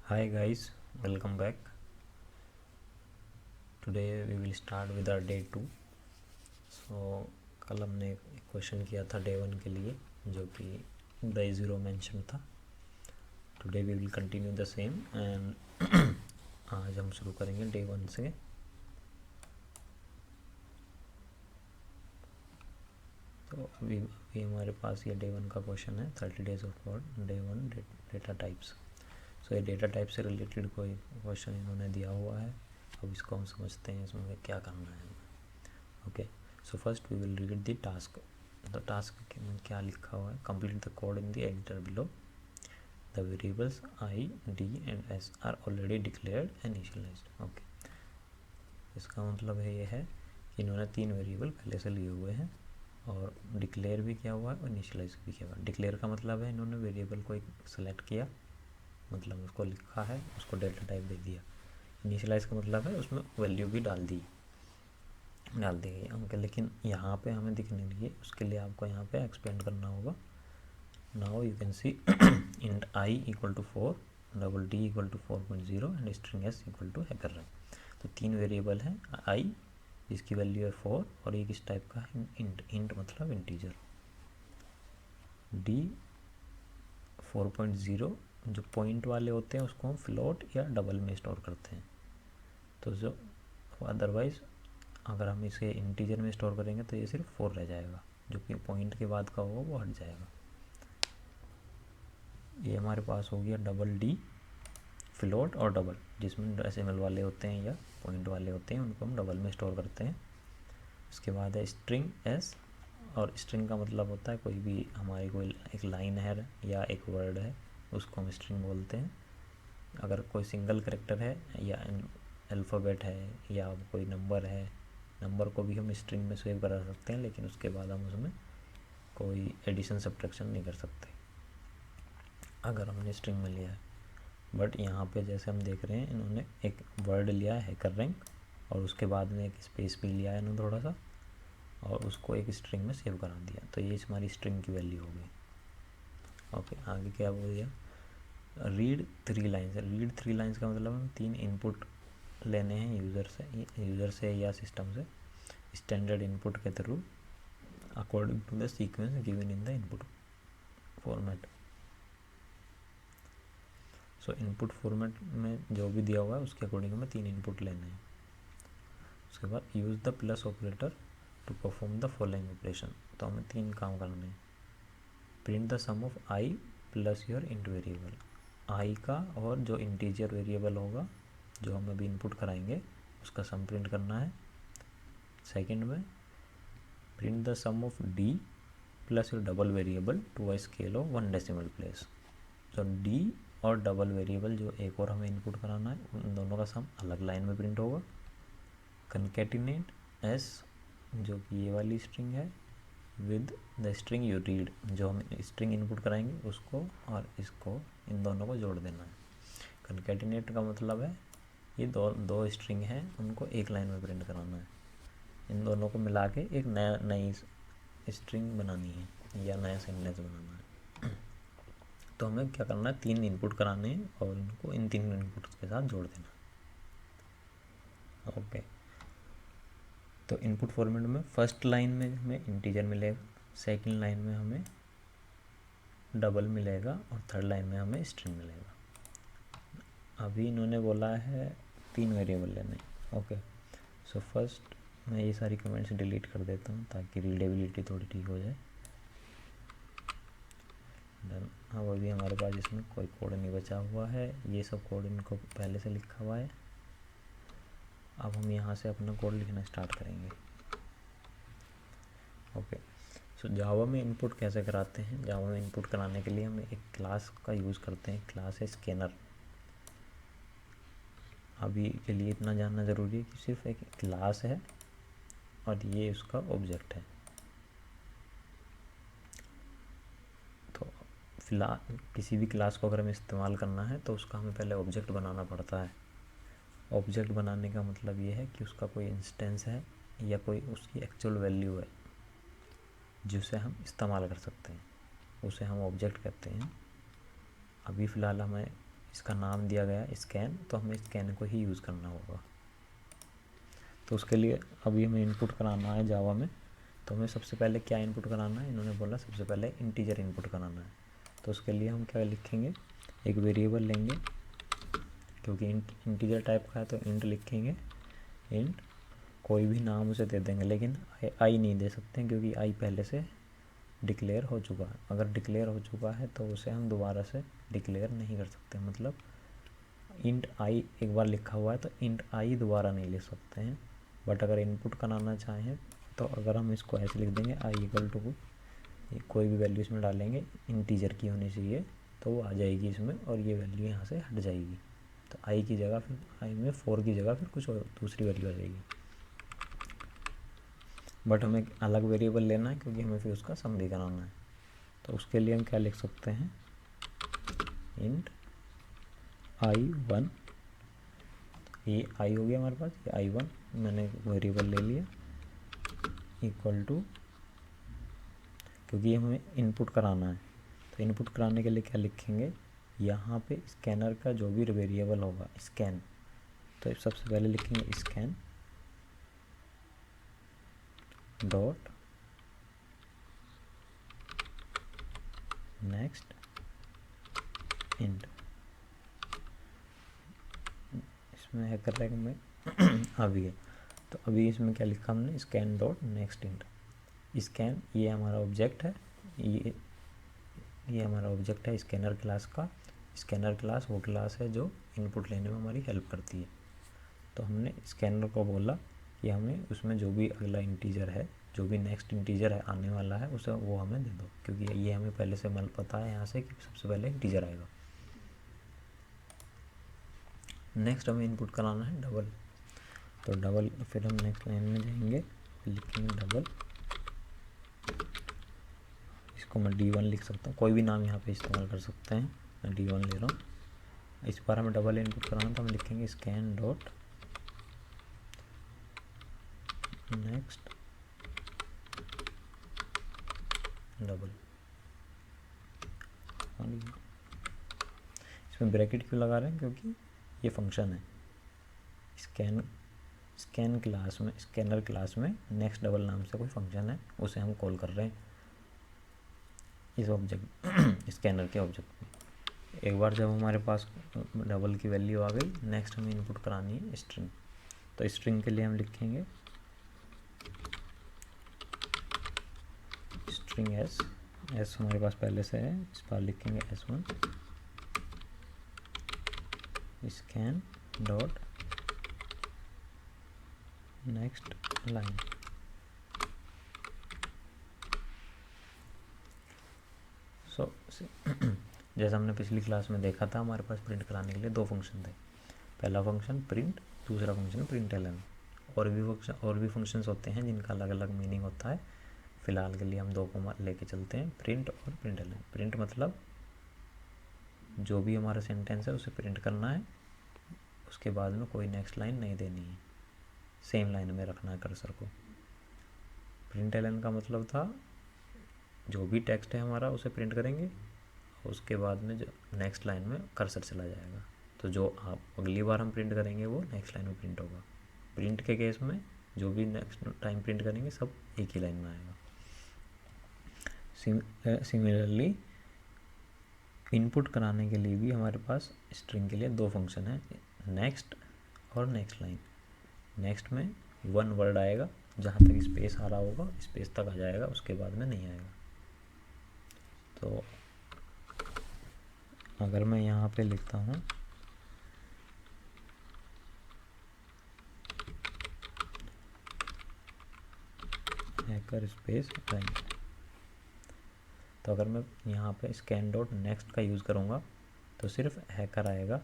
Hi guys, welcome back. Today we will start with our day 2. So कल हमने एक question किया था डे 1 के लिए जो कि day 0 मेंशन था. Today we will continue the same and आज हम शुरू करेंगे day 1 से. तो अभी हमारे पास ये day 1 का क्वेश्चन है 30 days of work day 1 data types. So ये डेटा टाइप से रिलेटेड कोई क्वेश्चन इन्होंने दिया हुआ है. अब इसको हम समझते हैं इसमें क्या करना है. Okay, so first we will read the task. The task में क्या लिखा हुआ है? Complete the code in the editor below. The variables I D and S are already declared and initialised. Okay, इसका मतलब है ये है कि इन्होंने 3 वेरिएबल पहले से लिए हुए हैं और डिक्लेयर भी किया हुआ है और इनिशियलाइज भी किया हुआ है. डिक्लेयर का मतलब है इन्होंने वेरिएबल को एक सेलेक्ट किया, मतलब उसको लिखा है, उसको डेटा टाइप दे दिया. इनिशियलाइज का मतलब है उसमें वैल्यू भी डाल दी गई. ओके, लेकिन यहाँ पे हमें दिखने लगी, उसके लिए आपको यहाँ पे एक्सपेंड करना होगा. Now you can see int I equal to 4, double D equal to 4.0 and string S equal to HackerRank. तो 3 वेरिएबल हैं. आई जिसकी वैल्यू है 4 और ये किस टाइप का है? इंट मतलब इंटीजर. डी 4.0 जो पॉइंट वाले होते हैं उसको हम फ्लोट या डबल में स्टोर करते हैं. तो जो अदरवाइज़ अगर हम इसे इंटीजर में स्टोर करेंगे तो ये सिर्फ 4 रह जाएगा, जो कि पॉइंट के बाद का होगा वो हट जाएगा. ये हमारे पास हो गया डबल डी, फ्लोट और डबल, जिसमें डेसिमल वाले होते हैं या पॉइंट वाले होते हैं उनको हम डबल में स्टोर करते हैं. उसके बाद है स्ट्रिंग एस, और स्ट्रिंग का मतलब होता है कोई भी हमारी कोई एक लाइन है या एक वर्ड है उसको हम स्ट्रिंग बोलते हैं. अगर कोई सिंगल कैरेक्टर है या अल्फ़ाबेट है या कोई नंबर है, नंबर को भी हम स्ट्रिंग में सेव करा सकते हैं, लेकिन उसके बाद हम उसमें कोई एडिशन सब्ट्रैक्शन नहीं कर सकते अगर हमने स्ट्रिंग में लिया है. बट यहाँ पे जैसे हम देख रहे हैं इन्होंने एक वर्ड लिया है हैकर रैंक और उसके बाद में एक स्पेस भी लिया है इन्होंने थोड़ा सा और उसको एक स्ट्रिंग में सेव करा दिया. तो ये हमारी स्ट्रिंग की वैल्यू हो गई. ओके, आगे क्या बोल दिया? Read 3 lines. रीड 3 लाइन्स का मतलब हम 3 इनपुट लेने हैं यूज़र से या सिस्टम से स्टैंडर्ड इनपुट के through according to the sequence given in the input format. So input format में जो भी दिया हुआ है उसके अकॉर्डिंग हमें 3 इनपुट लेने हैं. उसके बाद use the plus operator to perform the following operation. तो हमें 3 काम करने हैं. Print the sum of I plus your int variable. I का और जो इंटीजर वेरिएबल होगा जो हम अभी इनपुट कराएंगे उसका सम प्रिंट करना है. सेकंड में print the sum of d plus your double variable to a scale of 1 decimal place. तो डी और डबल वेरिएबल जो एक और हमें इनपुट कराना है उन दोनों का सम अलग लाइन में प्रिंट होगा. कंकेटिनेट एस जो कि ये वाली स्ट्रिंग है with the string you read, जो हम स्ट्रिंग इनपुट कराएंगे उसको और इसको इन दोनों को जोड़ देना है. कंकेटिनेट का मतलब है ये दो स्ट्रिंग हैं उनको एक लाइन में प्रिंट कराना है. इन दोनों को मिला के एक नई स्ट्रिंग बनानी है या नया सेंटेंस बनाना है. तो हमें क्या करना है? 3 इनपुट कराने हैं और इनको इन 3 इनपुट के साथ जोड़ देना. ओके, तो इनपुट फॉर्मेट में फर्स्ट लाइन में हमें इंटीजर मिलेगा, सेकंड लाइन में हमें डबल मिलेगा और थर्ड लाइन में हमें स्ट्रिंग मिलेगा. अभी इन्होंने बोला है 3 वेरिएबल लेने. ओके, सो फर्स्ट मैं ये सारी कमेंट्स डिलीट कर देता हूँ ताकि रीडेबिलिटी थोड़ी ठीक हो जाए. डन. अब अभी हमारे पास इसमें कोई कोड नहीं बचा हुआ है, ये सब कोड इनको पहले से लिखा हुआ है. अब हम यहाँ से अपना कोड लिखना स्टार्ट करेंगे. ओके, सो जावा में इनपुट कैसे कराते हैं? जावा में इनपुट कराने के लिए हम एक क्लास का यूज़ करते हैं. क्लास है स्कैनर. अभी के लिए इतना जानना ज़रूरी है कि सिर्फ एक क्लास है और ये उसका ऑब्जेक्ट है. तो फिलहाल किसी भी क्लास को अगर हमें इस्तेमाल करना है तो उसका हमें पहले ऑब्जेक्ट बनाना पड़ता है. ऑब्जेक्ट बनाने का मतलब ये है कि उसका कोई इंस्टेंस है या कोई उसकी एक्चुअल वैल्यू है जिसे हम इस्तेमाल कर सकते हैं, उसे हम ऑब्जेक्ट कहते हैं. अभी फ़िलहाल हमें इसका नाम दिया गया स्कैन, तो हमें स्कैन को ही यूज़ करना होगा। तो उसके लिए अभी हमें इनपुट कराना है जावा में, तो हमें सबसे पहले क्या इनपुट कराना है, इन्होंने बोला सबसे पहले इंटीजर इनपुट कराना है। तो उसके लिए हम क्या लिखेंगे, एक वेरिएबल लेंगे, क्योंकि इंटीजर टाइप का है तो इंट लिखेंगे। इंट कोई भी नाम उसे दे देंगे, लेकिन आई नहीं दे सकते क्योंकि आई पहले से डिक्लेयर हो चुका है। अगर डिक्लेयर हो चुका है तो उसे हम दोबारा से डिक्लेयर नहीं कर सकते। मतलब इंट आई एक बार लिखा हुआ है तो इंट आई दोबारा नहीं लिख सकते हैं। बट अगर इनपुट कराना चाहें तो अगर हम इसको ऐसे लिख देंगे आई इक्वल टू कोई भी वैल्यू इसमें डालेंगे इंटीजर की होनी चाहिए, तो वो आ जाएगी इसमें और ये वैल्यू यहाँ से हट जाएगी। तो आई की जगह फिर आई में 4 की जगह फिर कुछ और दूसरी वैल्यू आ जाएगी। बट हमें अलग वेरिएबल लेना है क्योंकि हमें फिर उसका सम भी कराना है। तो उसके लिए हम क्या लिख सकते हैं, इंट i1, ये आई हो गया हमारे पास, ये i1 मैंने वेरिएबल ले लिया, इक्वल टू, क्योंकि हमें इनपुट कराना है तो इनपुट कराने के लिए क्या लिखेंगे, यहाँ पे स्कैनर का जो भी वेरिएबल होगा स्कैन, तो सबसे पहले लिखेंगे स्कैन डॉट नेक्स्ट इंट। इसमें है कर रहा में अभी है, तो अभी इसमें क्या लिखा हमने, scan dot next int. Scan ये हमारा ऑब्जेक्ट है, ये हमारा ऑब्जेक्ट है स्कैनर क्लास का। स्कैनर क्लास वो क्लास है जो इनपुट लेने में हमारी हेल्प करती है। तो हमने स्कैनर को बोला कि हमें उसमें जो भी अगला इंटीजर है, जो भी नेक्स्ट इंटीजर है आने वाला है, उसे वो हमें दे दो, क्योंकि ये हमें पहले से पता है यहाँ से कि सबसे पहले इंटीजर आएगा। नेक्स्ट हमें इनपुट कराना है डबल, तो डबल फिर हम नेक्स्ट लाइन में जाएंगे, लिखेंगे डबल, इसको मैं D1 लिख सकता हूँ, कोई भी नाम यहाँ पे इस्तेमाल कर सकते हैं, मैं D1 ले रहा हूँ। इस बार हमें डबल इनपुट कराना तो हम लिखेंगे स्कैन डॉट नेक्स्ट डबल। इसमें ब्रैकेट क्यों लगा रहे हैं, क्योंकि ये फंक्शन है स्कैन क्लास में, स्कैनर क्लास में नेक्स्ट डबल नाम से कोई फंक्शन है, उसे हम कॉल कर रहे हैं इस ऑब्जेक्ट स्कैनर के ऑब्जेक्ट में। एक बार जब हमारे पास डबल की वैल्यू आ गई, नेक्स्ट हमें इनपुट करानी है स्ट्रिंग। तो स्ट्रिंग के लिए हम लिखेंगे स्ट्रिंग एस हमारे पास पहले से है, इस पर लिखेंगे S1 scan dot next line. So जैसा हमने पिछली क्लास में देखा था, हमारे पास प्रिंट कराने के लिए दो फंक्शन थे, पहला फंक्शन प्रिंट, दूसरा फंक्शन प्रिंट एलन। और भी फंक्शंस होते हैं जिनका अलग अलग मीनिंग होता है। फ़िलहाल के लिए हम दो को लेके चलते हैं, प्रिंट और प्रिंट एलन। प्रिंट मतलब जो भी हमारा सेंटेंस है उसे प्रिंट करना है, उसके बाद में कोई नेक्स्ट लाइन नहीं देनी है, सेम लाइन में रखना है कर्सर को। प्रिंट एलन का मतलब था जो भी टेक्स्ट है हमारा उसे प्रिंट करेंगे, उसके बाद में जो नेक्स्ट लाइन में कर्सर चला जाएगा, तो जो आप अगली बार हम प्रिंट करेंगे वो नेक्स्ट लाइन में प्रिंट होगा। प्रिंट के केस में जो भी नेक्स्ट टाइम प्रिंट करेंगे सब एक ही लाइन में आएगा। सिमिलरली इनपुट कराने के लिए भी हमारे पास स्ट्रिंग के लिए दो फंक्शन है, नेक्स्ट और नेक्स्ट लाइन। नेक्स्ट में 1 वर्ड आएगा, जहाँ तक स्पेस आ रहा होगा स्पेस तक आ जाएगा, उसके बाद में नहीं आएगा। तो अगर मैं यहाँ पे लिखता हूँ हैकर स्पेस लाइन, तो अगर मैं यहाँ पे स्कैन डॉट नेक्स्ट का यूज़ करूँगा तो सिर्फ हैकर आएगा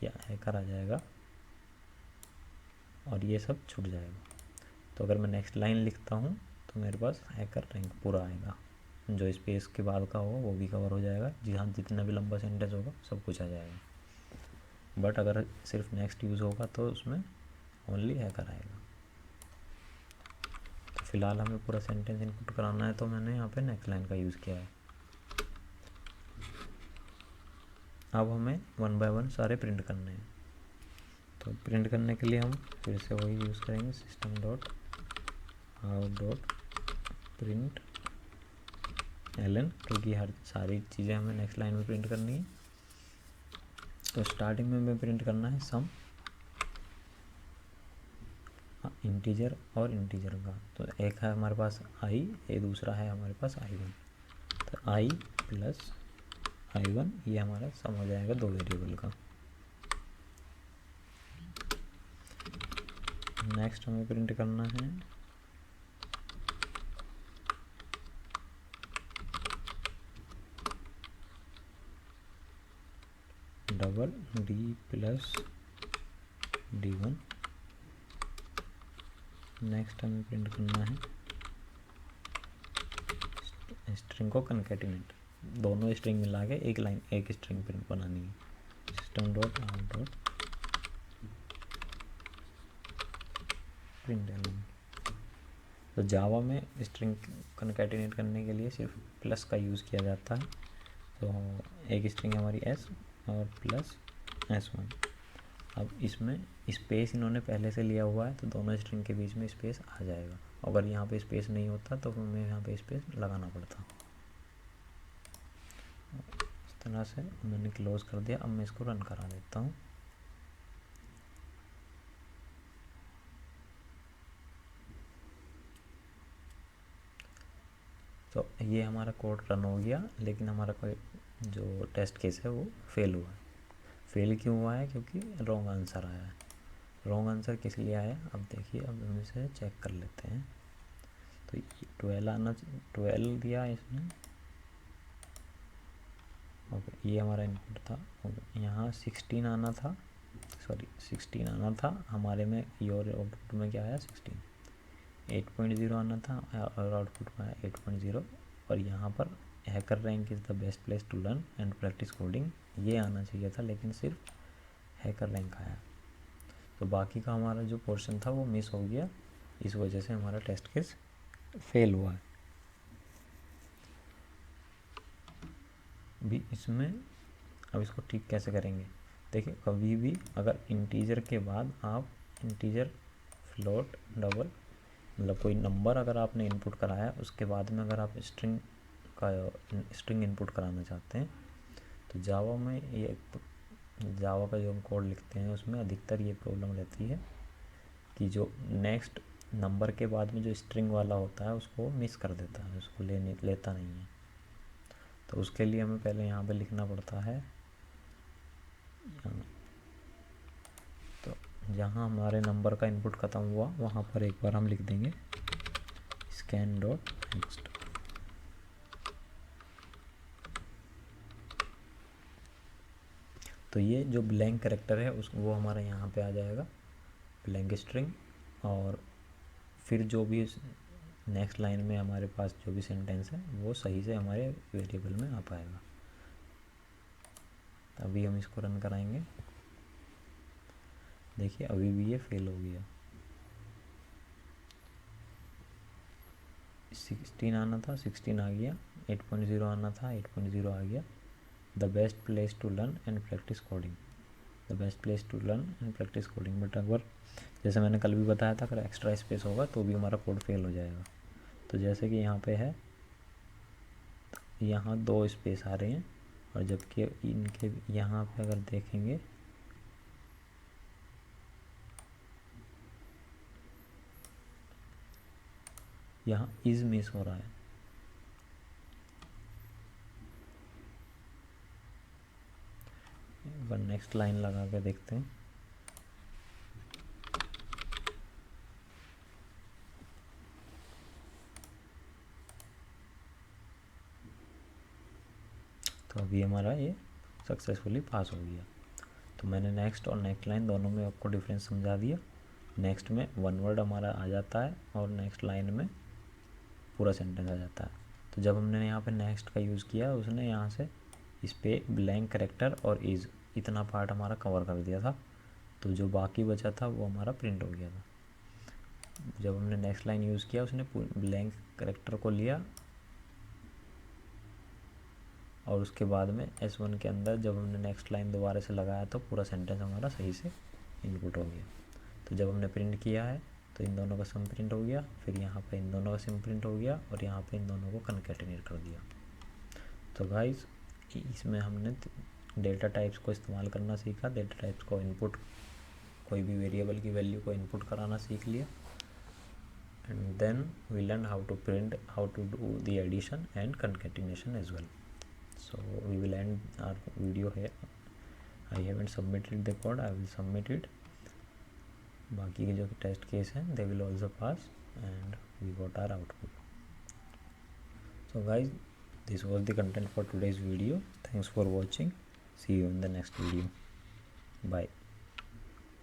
या हैकर आ जाएगा और ये सब छूट जाएगा। तो अगर मैं नेक्स्ट लाइन लिखता हूँ तो मेरे पास हैकर रैंक पूरा आएगा, जो स्पेस के बाद का होगा वो भी कवर हो जाएगा, जहाँ जितना भी लंबा सेंटेंस होगा सब कुछ आ जाएगा। बट अगर सिर्फ नेक्स्ट यूज़ होगा तो उसमें ओनली हैकर आएगा। तो फिलहाल हमें पूरा सेंटेंस इनपुट कराना है, तो मैंने यहाँ पे नेक्स्ट लाइन का यूज़ किया है। अब हमें 1 बाय 1 सारे प्रिंट करने हैं। तो प्रिंट करने के लिए हम फिर से वही यूज़ करेंगे, system dot out dot print ln, क्योंकि हर सारी चीज़ें हमें नेक्स्ट लाइन में प्रिंट करनी है। तो स्टार्टिंग में हमें प्रिंट करना है सम इंटीजर और इंटीजर का। तो एक है हमारे पास i, ये दूसरा है हमारे पास i1। तो i प्लस i1 ये हमारा सम हो जाएगा दो वेरिएबल का। नेक्स्ट हमें प्रिंट करना है double d plus d1। Next हमें प्रिंट करना है स्ट्रिंग को कनकेटिनेट, दोनों स्ट्रिंग मिला के एक लाइन एक स्ट्रिंग प्रिंट बनानी है, system dot out dot print ln। तो जावा में स्ट्रिंग कनकेटिनेट करने के लिए सिर्फ प्लस का यूज़ किया जाता है। तो एक स्ट्रिंग हमारी s और प्लस s1। अब इसमें स्पेस इन्होंने पहले से लिया हुआ है, तो दोनों स्ट्रिंग के बीच में स्पेस आ जाएगा। अगर यहाँ पे स्पेस नहीं होता तो हमें यहाँ पे स्पेस लगाना पड़ता। इस तरह से मैंने क्लोज कर दिया। अब मैं इसको रन करा देता हूँ। तो ये हमारा कोड रन हो गया, लेकिन हमारा कोई जो टेस्ट केस है वो फेल हुआ है। फेल क्यों हुआ है? क्योंकि रॉन्ग आंसर आया है। रॉन्ग आंसर किस लिए आया? अब देखिए, अब हम इसे चेक कर लेते हैं। तो 12 दिया इसने। ओके, ये हमारा इनपुट था। यहाँ 16 आना था, सॉरी 16 आना था हमारे में, योर आउटपुट में क्या आया 16। 8.0 आना था और आउटपुट में आया 8.0। और यहाँ पर HackerRank is the best place to learn and practice coding ये आना चाहिए था, लेकिन सिर्फ हैकर रैंक आया। तो बाकी का हमारा जो पोर्शन था वो मिस हो गया, इस वजह से हमारा टेस्ट केस फेल हुआ है। भी इसमें अब इसको ठीक कैसे करेंगे? देखिए, कभी भी अगर इंटीजर के बाद आप इंटीजर, फ्लोट, डबल, मतलब कोई नंबर अगर आपने इनपुट कराया उसके बाद में अगर आप स्ट्रिंग इनपुट कराना चाहते हैं, तो जावा में ये जावा का जो हम कोड लिखते हैं उसमें अधिकतर ये प्रॉब्लम रहती है कि जो नेक्स्ट नंबर के बाद में जो स्ट्रिंग वाला होता है उसको मिस कर देता है, उसको लेता नहीं है। तो उसके लिए हमें पहले यहाँ पे लिखना पड़ता है, तो जहाँ हमारे नंबर का इनपुट ख़त्म हुआ वहाँ पर एक बार हम लिख देंगे स्कैन डॉट नेक्स्ट। तो ये जो ब्लैंक कैरेक्टर है वो हमारा यहाँ पे आ जाएगा, ब्लैंक स्ट्रिंग। और फिर जो भी नेक्स्ट लाइन में हमारे पास जो भी सेंटेंस है वो सही से हमारे वेरिएबल में आ पाएगा। अभी हम इसको रन कराएंगे। देखिए, अभी भी ये फेल हो गया। 16 आना था, 16 आ गया। 8.0 आना था, 8.0 आ गया। The best place to learn and practice coding, the best place to learn and practice coding. But अगर जैसे मैंने कल भी बताया था, अगर एक्स्ट्रा स्पेस होगा तो भी हमारा कोड फेल हो जाएगा। तो जैसे कि यहाँ पे है, यहाँ 2 स्पेस आ रहे हैं, और जबकि इनके यहाँ पे अगर देखेंगे यहाँ इज मिस हो रहा है। अगर नेक्स्ट लाइन लगा के देखते हैं, तो अभी हमारा ये सक्सेसफुली पास हो गया। तो मैंने नेक्स्ट और नेक्स्ट लाइन दोनों में आपको डिफरेंस समझा दिया। नेक्स्ट में 1 वर्ड हमारा आ जाता है और नेक्स्ट लाइन में पूरा सेंटेंस आ जाता है। तो जब हमने यहाँ पे नेक्स्ट का यूज़ किया, उसने यहाँ से इस पे ब्लैंक कैरेक्टर और इज़ इतना पार्ट हमारा कवर कर दिया था। तो जो बाकी बचा था वो हमारा प्रिंट हो गया था। जब हमने नेक्स्ट लाइन यूज़ किया, उसने ब्लैंक कैरेक्टर को लिया और उसके बाद में S1 के अंदर जब हमने नेक्स्ट लाइन दोबारा से लगाया तो पूरा सेंटेंस हमारा सही से इनपुट हो गया। तो जब हमने प्रिंट किया है तो इन दोनों का सम प्रिंट हो गया, फिर यहाँ पे इन दोनों का सम प्रिंट हो गया और यहाँ पे इन दोनों को कनकैटिनेट कर दिया। तो गाइस इसमें हमने डेटा टाइप्स को इस्तेमाल करना सीखा, डेटा टाइप्स को इनपुट, कोई भी वेरिएबल की वैल्यू को इनपुट कराना सीख लिया, and then we learn how to print, how to do the addition and concatenation as well. So we will end our video here. I haven't submitted the code, I will submit it. बाकी के जो test case हैं they will also pass and we got our output. So guys, this was the content for today's video. Thanks for watching. See you in the next video. Bye.